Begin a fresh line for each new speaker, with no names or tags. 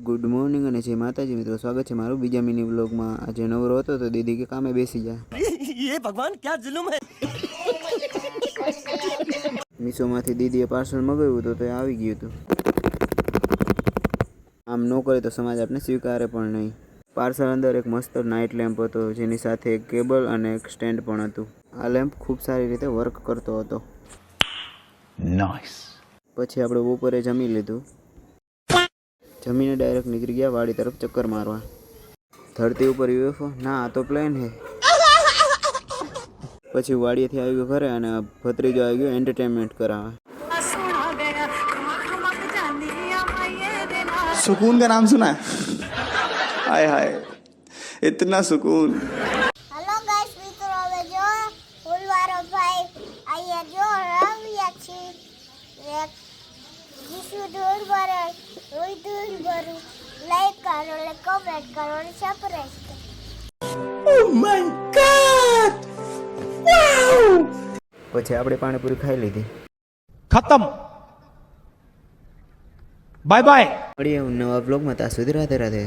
Good morning અને જય માતાજી મિત્રો, સ્વાગત છે મારું બીજા મિની વ્લોગમાં। આજે નવરો હતો તો દીદી કે કામે બેસી જા।
ये भगवान क्या जुल्म है।
મીશોમાંથી દીદીએ પાર્સલ મંગાવ્યું હતું તો એ આવી ગયું હતું। આમ ન કરે તો સમાજ આપણે સ્વીકારે પણ નહીં। પાર્સલ અંદર એક મસ્ત નાઇટ લેમ્પ હતો, જેની સાથે એક કેબલ અને એક સ્ટેન્ડ પણ હતું। આ લેમ્પ ખૂબ સારી રીતે વર્ક કરતો હતો।
નાઇસ।
પછી આપણે બપોરે જમી લીધું। જમીને ડાયરેક્ટ નીકળી ગયા વાડી તરફ ચક્કર મારવા। ધરતી ઉપર યુએફઓ ના, આ તો પ્લેન હે। પછી વાડીએથી આવી ગયો ઘરે અને ભત્રીજો આવી ગયો એન્ટરટેનમેન્ટ કરાવવા।
सुकून का नाम सुना है? हाय हाय, इतना सुकून।
हेलो गाइस, મિત્રો હવે જો ફૂલવાળો ભાઈ અહીંયા જો રવ્યા છે એક વિશ્વ દૂર ભરે રોઈ દૂર ભરું લાઈક કરો ને કમેન્ટ કરો ને સબસ્ક્રાઇબ કરો।
Oh my God! Wow!
પછી આપણે પાણીપુરી ખાઈ લીધી।
खत्म। Bye bye.
મળીએ નવા બ્લોગમાં, ત્યાં સુધી રાધે રાધે।